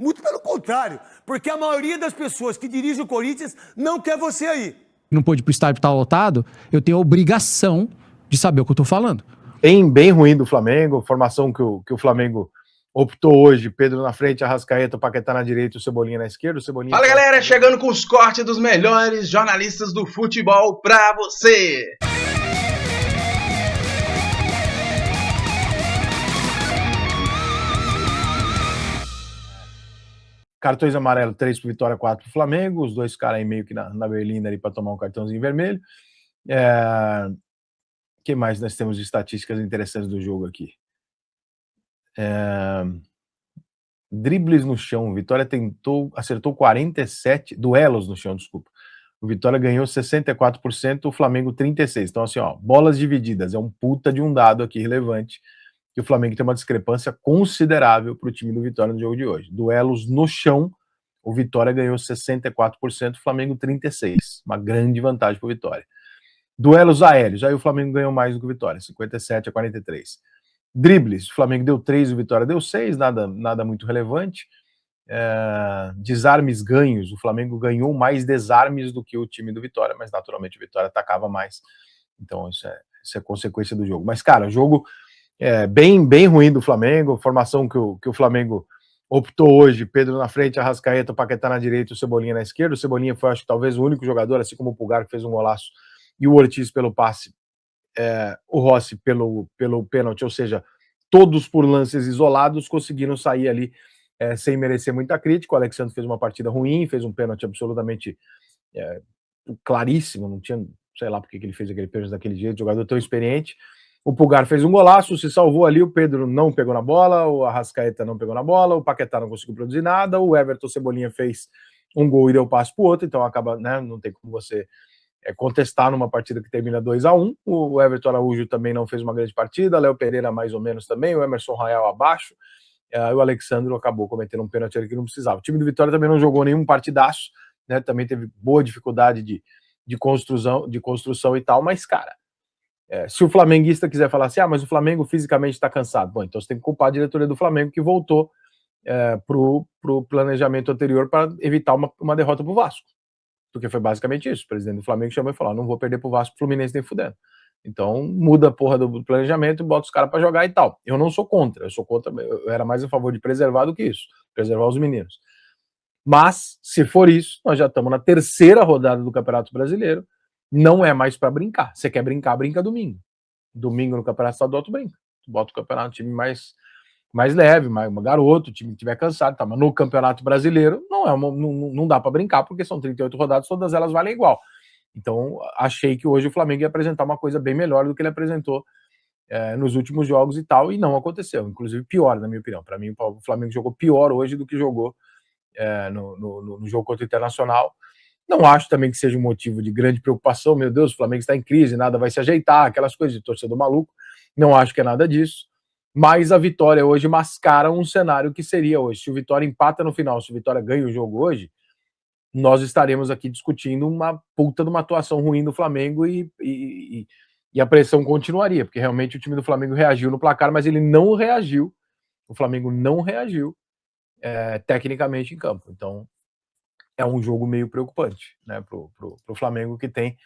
Muito pelo contrário, porque a maioria das pessoas que dirigem o Corinthians não quer você aí. Não pôde ir pro estádio estar lotado, eu tenho a obrigação de saber o que eu tô falando. Bem ruim do Flamengo, formação que o Flamengo optou hoje, Pedro na frente, Arrascaeta, Paquetá na direita, o Cebolinha na esquerda, o Cebolinha... Fala galera, chegando com os cortes dos melhores jornalistas do futebol pra você. Cartões amarelos, 3 pro Vitória, 4 pro Flamengo, os dois caras aí meio que na berlinda ali para tomar um cartãozinho vermelho. Que mais nós temos de estatísticas interessantes do jogo aqui? Dribles no chão, o Vitória acertou 47, duelos no chão, desculpa. O Vitória ganhou 64%, o Flamengo 36%. Então assim, ó, bolas divididas, é um puta de um dado aqui relevante, que o Flamengo tem uma discrepância considerável para o time do Vitória no jogo de hoje. Duelos no chão, o Vitória ganhou 64%, o Flamengo 36%. Uma grande vantagem para o Vitória. Duelos aéreos, aí o Flamengo ganhou mais do que o Vitória, 57-43%. Dribles, o Flamengo deu 3, o Vitória deu 6, nada muito relevante. Desarmes ganhos, o Flamengo ganhou mais desarmes do que o time do Vitória, mas naturalmente o Vitória atacava mais. Então isso é consequência do jogo. Mas cara, o jogo bem ruim do Flamengo, formação que o Flamengo optou hoje, Pedro na frente, Arrascaeta, Paquetá na direita, o Cebolinha na esquerda. O Cebolinha foi, acho que talvez o único jogador, assim como o Pulgar, que fez um golaço, e o Ortiz pelo passe, o Rossi pelo pênalti, ou seja, todos por lances isolados conseguiram sair ali sem merecer muita crítica. O Alexandre fez uma partida ruim, fez um pênalti absolutamente claríssimo, não tinha, sei lá porque que ele fez aquele pênalti daquele jeito, jogador tão experiente. O Pulgar fez um golaço, se salvou ali, o Pedro não pegou na bola, o Arrascaeta não pegou na bola, o Paquetá não conseguiu produzir nada, o Everton Cebolinha fez um gol e deu passe pro outro, então acaba, né, não tem como você contestar numa partida que termina 2-1. O Everton Araújo também não fez uma grande partida, Léo Pereira mais ou menos também, o Emerson Royal abaixo, o Alexandre acabou cometendo um pênalti ali que não precisava. O time do Vitória também não jogou nenhum partidaço, né, também teve boa dificuldade de construção e tal, mas cara, se o flamenguista quiser falar assim, mas o Flamengo fisicamente está cansado, bom, então você tem que culpar a diretoria do Flamengo que voltou pro planejamento anterior para evitar uma derrota pro Vasco, porque foi basicamente isso. O presidente do Flamengo chamou e falou, não vou perder pro Vasco, Fluminense nem fudendo, então muda a porra do planejamento e bota os caras para jogar e tal. Eu não sou contra, eu era mais a favor de preservar do que isso, preservar os meninos, mas se for isso, nós já estamos na terceira rodada do Campeonato Brasileiro. Não é mais para brincar. Você quer brincar, brinca domingo. Domingo no Campeonato Estadual, tu brinca. Tu bota o campeonato, time mais leve, mais garoto, time que estiver cansado, tá? Mas no Campeonato Brasileiro não dá para brincar, porque são 38 rodadas, todas elas valem igual. Então, achei que hoje o Flamengo ia apresentar uma coisa bem melhor do que ele apresentou nos últimos jogos e tal, e não aconteceu. Inclusive, pior, na minha opinião. Para mim, o Flamengo jogou pior hoje do que jogou no jogo contra o Internacional. Não acho também que seja um motivo de grande preocupação, meu Deus, o Flamengo está em crise, nada vai se ajeitar, aquelas coisas de torcedor maluco, não acho que é nada disso, mas a vitória hoje mascara um cenário que seria hoje, se o Vitória empata no final, se o Vitória ganha o jogo hoje, nós estaremos aqui discutindo uma puta de uma atuação ruim do Flamengo e a pressão continuaria, porque realmente o time do Flamengo reagiu no placar, mas ele não reagiu, o Flamengo não reagiu tecnicamente em campo, então é um jogo meio preocupante, né, pro Flamengo, que tem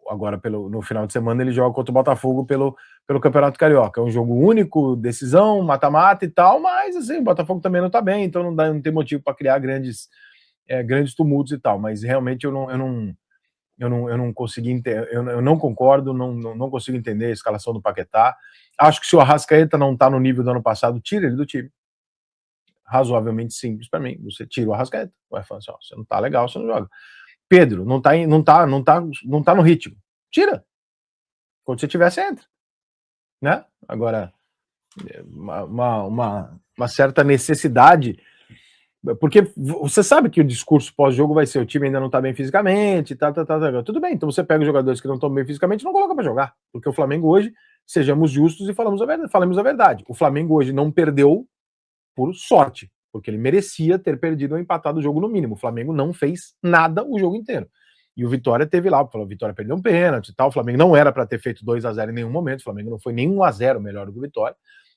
agora no final de semana ele joga contra o Botafogo pelo Campeonato Carioca. É um jogo único, decisão, mata-mata e tal, mas assim, o Botafogo também não tá bem, então não tem motivo para criar grandes tumultos e tal, mas realmente eu não consegui entender, eu não concordo, não consigo entender a escalação do Paquetá. Acho que se o Arrascaeta não tá no nível do ano passado, tira ele do time. Razoavelmente simples para mim, você tira o Arrascaeta, vai falar assim, você não tá legal, você não joga. Pedro, não tá no ritmo, tira. Quando você tiver, você entra, né? Agora, uma certa necessidade, porque você sabe que o discurso pós-jogo vai ser, o time ainda não tá bem fisicamente, tudo bem, então você pega os jogadores que não estão bem fisicamente e não coloca para jogar, porque o Flamengo hoje, sejamos justos e falamos a verdade, o Flamengo hoje não perdeu por sorte, porque ele merecia ter perdido ou empatado o jogo no mínimo. O Flamengo não fez nada o jogo inteiro. E o Vitória teve lá, o Vitória perdeu um pênalti e tal, o Flamengo não era para ter feito 2-0 em nenhum momento, o Flamengo não foi nem 1-0 melhor do que o Vitória,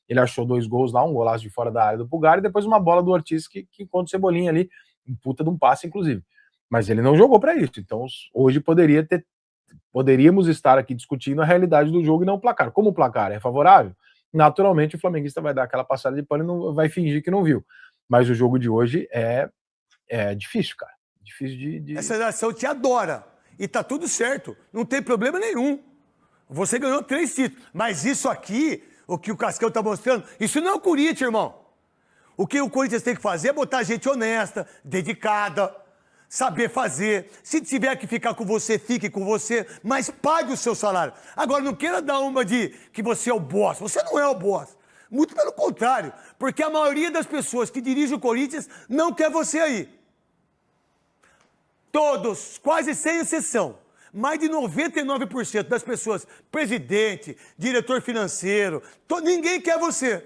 Ele achou 2 gols lá, um golaço de fora da área do Pulgar e depois uma bola do Ortiz que encontra o Cebolinha ali, um puta de um passe, inclusive. Mas ele não jogou para isso. Então, hoje poderíamos estar aqui discutindo a realidade do jogo e não o placar. Como o placar é favorável, naturalmente o flamenguista vai dar aquela passada de pano e não vai fingir que não viu. Mas o jogo de hoje é difícil, cara. Difícil de... Essa geração te adora. E tá tudo certo. Não tem problema nenhum. Você ganhou 3 títulos. Mas isso aqui, o que o Cascão tá mostrando, isso não é o Corinthians, irmão. O que o Corinthians tem que fazer é botar gente honesta, dedicada, saber fazer. Se tiver que ficar com você, fique com você, mas pague o seu salário. Agora, não queira dar uma de que você é o boss. Você não é o boss. Muito pelo contrário. Porque a maioria das pessoas que dirigem o Corinthians não quer você aí. Todos, quase sem exceção. Mais de 99% das pessoas, presidente, diretor financeiro, ninguém quer você.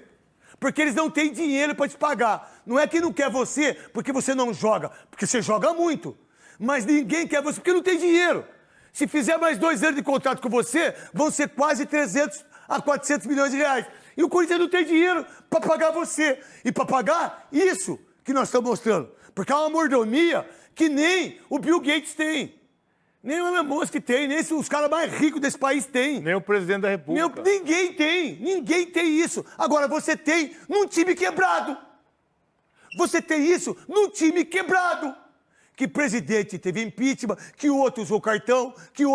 Porque eles não têm dinheiro para te pagar. Não é que não quer você porque você não joga, porque você joga muito. Mas ninguém quer você porque não tem dinheiro. Se fizer mais 2 anos de contrato com você, vão ser quase 300 a 400 milhões de reais. E o Corinthians não tem dinheiro para pagar você. E para pagar isso que nós estamos mostrando. Porque é uma mordomia que nem o Bill Gates tem. Nem o Elon Musk tem, nem os caras mais ricos desse país têm. Nem o presidente da República. Ninguém tem isso. Agora, você tem num time quebrado. Você tem isso num time quebrado. Que presidente teve impeachment, que o outro usou cartão, que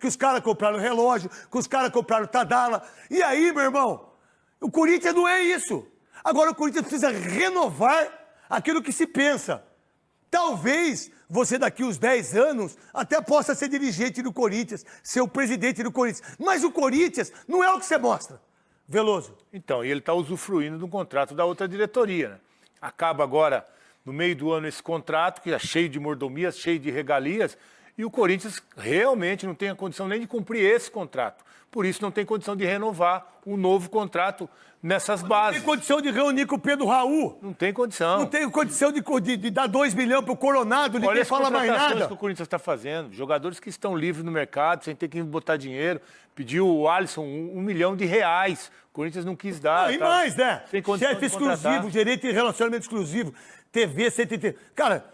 os caras compraram relógio, que os caras compraram Tadala. E aí, meu irmão, o Corinthians não é isso. Agora o Corinthians precisa renovar aquilo que se pensa. Talvez você daqui uns 10 anos até possa ser dirigente do Corinthians, ser o presidente do Corinthians. Mas o Corinthians não é o que você mostra, Veloso. Então, e ele está usufruindo de um contrato da outra diretoria, né? Acaba agora, no meio do ano, esse contrato, que é cheio de mordomias, cheio de regalias, e o Corinthians realmente não tem a condição nem de cumprir esse contrato. Por isso não tem condição de renovar um novo contrato nessas bases. Não tem condição de reunir com o Pedro Raul. Não tem condição. Não tem condição de dar 2 milhões pro Coronado, ninguém fala mais nada. Que o Corinthians está fazendo. Jogadores que estão livres no mercado, sem ter que botar dinheiro. Pediu o Alisson R$1 milhão. O Corinthians não quis dar. Não, e mais, né? Sem condição Chefe de contratar. exclusivo, gerente de relacionamento exclusivo, TV, CTT. Cara,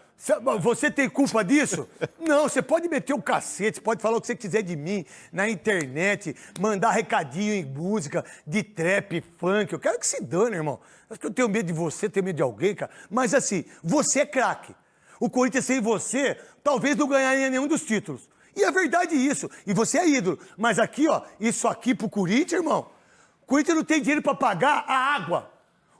você tem culpa disso? Não, você pode meter o cacete, pode falar o que você quiser de mim na internet, mandar recadinho em música de trap, funk. Eu quero que se dane, irmão. Acho que eu tenho medo de você, tenho medo de alguém, cara. Mas assim, você é craque. O Corinthians sem você, talvez não ganharia nenhum dos títulos. E é verdade isso. E você é ídolo. Mas aqui, ó, isso aqui pro Corinthians, irmão, o Corinthians não tem dinheiro pra pagar a água.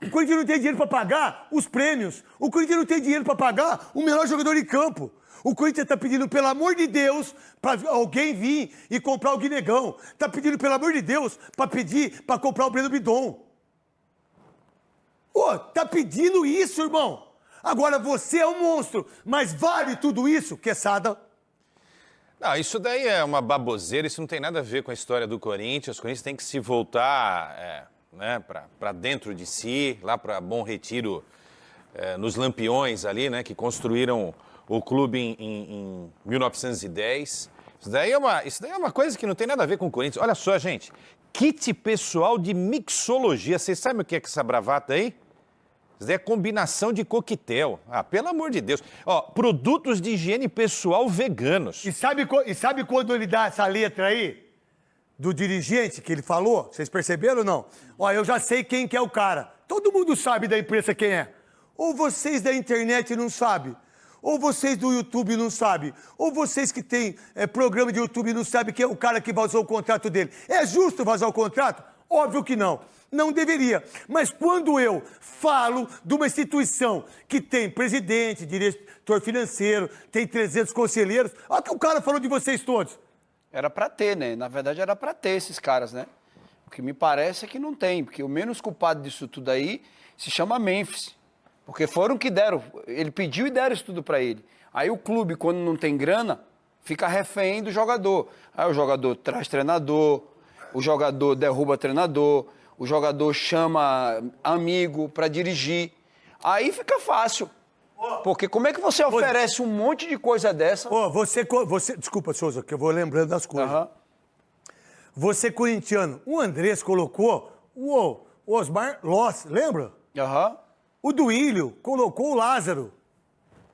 O Corinthians não tem dinheiro para pagar os prêmios. O Corinthians não tem dinheiro para pagar o melhor jogador em campo. O Corinthians está pedindo, pelo amor de Deus, para alguém vir e comprar o Guinegão. Está pedindo, pelo amor de Deus, para comprar o Breno Bidon. Pô, tá pedindo isso, irmão. Agora você é um monstro, mas vale tudo isso, Quesada? Não, isso daí é uma baboseira, isso não tem nada a ver com a história do Corinthians. O Corinthians tem que se voltar... né, para dentro de si, lá para Bom Retiro, nos Lampiões ali, né, que construíram o clube em 1910. Isso daí é uma coisa que não tem nada a ver com o Corinthians. Olha só, gente, kit pessoal de mixologia. Vocês sabem o que é essa bravata aí? Isso daí é combinação de coquetel. Ah, pelo amor de Deus. Ó, produtos de higiene pessoal veganos. E sabe quando ele dá essa letra aí? Do dirigente que ele falou, vocês perceberam ou não? Ó, eu já sei quem que é o cara. Todo mundo sabe da imprensa quem é. Ou vocês da internet não sabem, ou vocês do YouTube não sabem, ou vocês que têm programa de YouTube não sabem quem é o cara que vazou o contrato dele. É justo vazar o contrato? Óbvio que não. Não deveria. Mas quando eu falo de uma instituição que tem presidente, diretor financeiro, tem 300 conselheiros, olha o que o cara falou de vocês todos. Era para ter, né? Na verdade, era para ter esses caras, né? O que me parece é que não tem, porque o menos culpado disso tudo aí se chama Memphis. Porque foram que deram, ele pediu e deram isso tudo para ele. Aí o clube, quando não tem grana, fica refém do jogador. Aí o jogador traz treinador, o jogador derruba treinador, o jogador chama amigo para dirigir. Aí fica fácil. Porque como é que você oferece um monte de coisa dessa? Você desculpa, Souza, que eu vou lembrando das coisas. Você corintiano, o Andrés colocou Osmar Loss, lembra? Aham. O Duílio colocou o Lázaro,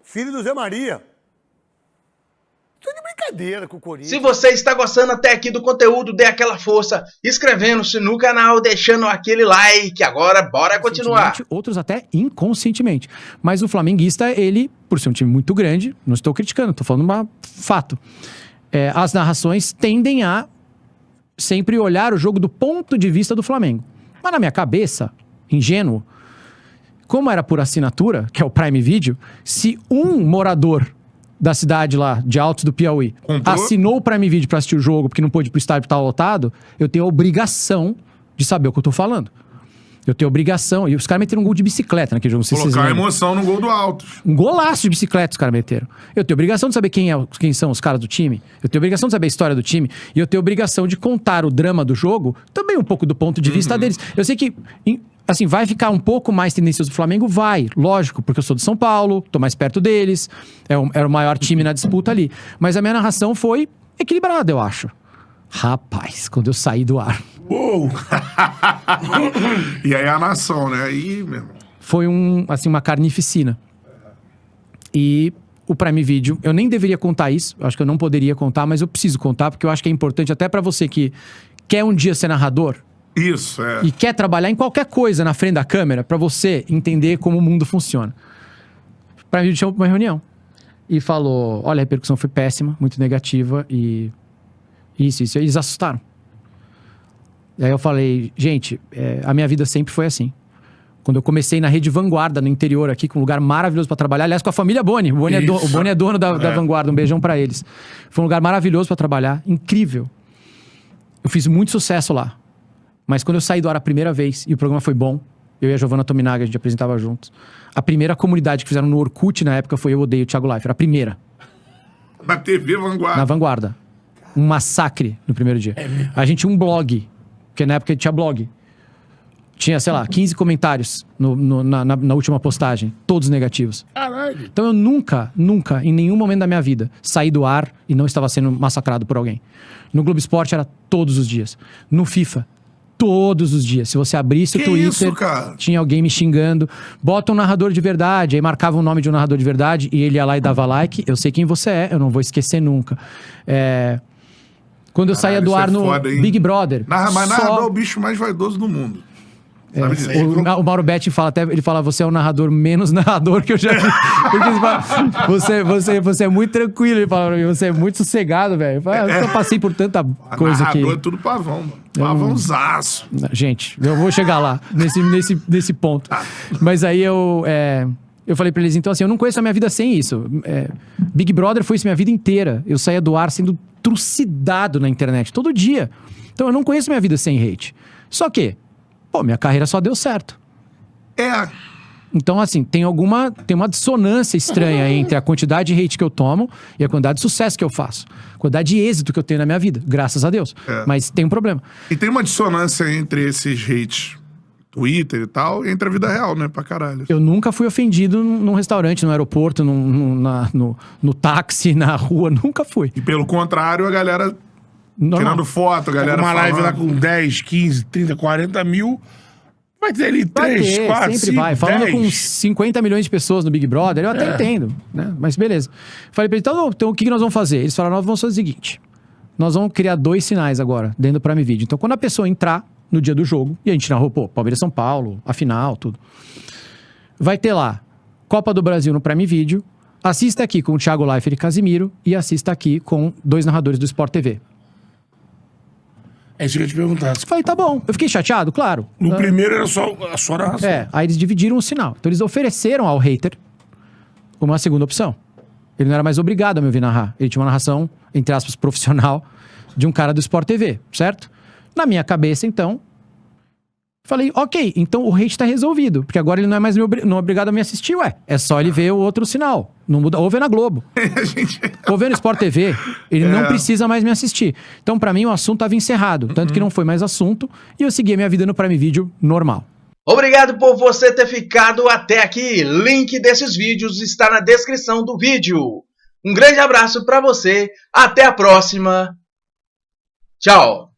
filho do Zé Maria. Tô de brincadeira com o Corinthians. Se você está gostando até aqui do conteúdo, dê aquela força, inscrevendo-se no canal, deixando aquele like. Agora, bora continuar. Outros até inconscientemente. Mas o flamenguista, ele, por ser um time muito grande, não estou criticando, estou falando um fato. As narrações tendem a sempre olhar o jogo do ponto de vista do Flamengo. Mas na minha cabeça, ingênuo, como era por assinatura, que é o Prime Video, se um morador da cidade lá, de Altos do Piauí, assinou o Prime Video pra assistir o jogo porque não pôde ir pro estádio porque tava lotado, eu tenho a obrigação de saber o que eu tô falando. Eu tenho a obrigação. E os caras meteram um gol de bicicleta naquele jogo. Colocar a emoção no gol do Altos. Um golaço de bicicleta os caras meteram. Eu tenho a obrigação de saber quem são os caras do time. Eu tenho a obrigação de saber a história do time. E eu tenho a obrigação de contar o drama do jogo, também um pouco do ponto de vista deles. Eu sei que... Assim, vai ficar um pouco mais tendencioso do Flamengo? Vai, lógico, porque eu sou de São Paulo, tô mais perto deles, era o maior time na disputa ali. Mas a minha narração foi equilibrada, eu acho. Rapaz, quando eu saí do ar... Uou! E aí a nação, né? Aí, meu irmão. Foi uma carnificina. E o Prime Video, eu nem deveria contar isso, eu acho que eu não poderia contar, mas eu preciso contar, porque eu acho que é importante até pra você que quer um dia ser narrador, Isso, e quer trabalhar em qualquer coisa na frente da câmera pra você entender como o mundo funciona. O Prime Video chamou pra uma reunião e falou, olha, a repercussão foi péssima, muito negativa e isso. E eles assustaram. E aí eu falei, gente, a minha vida sempre foi assim. Quando eu comecei na Rede Vanguarda, no interior aqui, com um lugar maravilhoso pra trabalhar, aliás, com a família Boni. O Boni é dono da Vanguarda, um beijão pra eles. Foi um lugar maravilhoso pra trabalhar, incrível. Eu fiz muito sucesso lá. Mas quando eu saí do ar a primeira vez, e o programa foi bom, eu e a Giovanna Tominaga, a gente apresentava juntos. A primeira comunidade que fizeram no Orkut na época foi Eu Odeio o Thiago Leifert. A primeira. Na TV Vanguarda. Na Vanguarda. Um massacre no primeiro dia. A gente tinha um blog, porque na época tinha blog. Tinha, sei lá, 15 comentários na última postagem. Todos negativos. Caralho. Então eu nunca, em nenhum momento da minha vida, saí do ar e não estava sendo massacrado por alguém. No Globo Esporte era todos os dias. No FIFA, todos os dias. Se você abrisse o Twitter, isso, cara? tinha alguém me xingando. Bota um narrador de verdade. Aí marcava o nome de um narrador de verdade e ele ia lá e dava like. Eu sei quem você é, eu não vou esquecer nunca. Quando eu saía do ar no foda, Big Brother. Mas narrador é o bicho mais vaidoso do mundo. O Mauro Betti fala até, ele fala, você é o narrador menos narrador que eu já vi. Porque você é muito tranquilo, ele fala, você é muito sossegado, velho. Eu passei por tanta coisa aqui. Narrador é tudo pavão, mano. Pavãozaço. Gente, eu vou chegar lá, nesse ponto. Mas aí eu falei pra eles, então assim, eu não conheço a minha vida sem isso. Big Brother foi isso minha vida inteira. Eu saía do ar sendo trucidado na internet, todo dia. Então eu não conheço minha vida sem hate. Só que, minha carreira só deu certo. Então, assim, tem uma dissonância estranha entre a quantidade de hate que eu tomo e a quantidade de sucesso que eu faço. A quantidade de êxito que eu tenho na minha vida, graças a Deus. Mas tem um problema. E tem uma dissonância entre esses hates, Twitter e tal, e entre a vida real, né? Pra caralho. Eu nunca fui ofendido num restaurante, no aeroporto, no táxi, na rua. Nunca fui. E pelo contrário, a galera... Normal. Tirando foto, a galera uma live lá falando. com 10, 15, 30, 40 mil, vai ter ali 3, 4, sempre 5, vai. Falando 10. com 50 milhões de pessoas no Big Brother, eu até entendo, né? Mas beleza. Falei pra eles, então o que nós vamos fazer? Eles falaram, nós vamos fazer o seguinte, nós vamos criar 2 sinais agora, dentro do Prime Video. Então, quando a pessoa entrar no dia do jogo, e a gente narrou, Palmeiras São Paulo, a final, tudo, vai ter lá, Copa do Brasil no Prime Video, assista aqui com o Thiago Leifert e Casimiro, e assista aqui com 2 narradores do Sport TV. É isso que eu ia te perguntar. Falei, tá bom. Eu fiquei chateado, claro. No primeiro era só a sua narração. Aí eles dividiram o sinal. Então eles ofereceram ao hater uma segunda opção. Ele não era mais obrigado a me ouvir narrar. Ele tinha uma narração, entre aspas, profissional de um cara do Sport TV, certo? Na minha cabeça, então, falei, ok, então o hate tá resolvido. Porque agora ele não é mais não é obrigado a me assistir, ué. É só ele ver o outro sinal. Não muda. Ou ver na Globo. Ou ver no Sport TV. Ele não precisa mais me assistir. Então, pra mim, o assunto tava encerrado. Tanto que não foi mais assunto. E eu segui a minha vida no Prime Video normal. Obrigado por você ter ficado até aqui. Link desses vídeos está na descrição do vídeo. Um grande abraço pra você. Até a próxima. Tchau.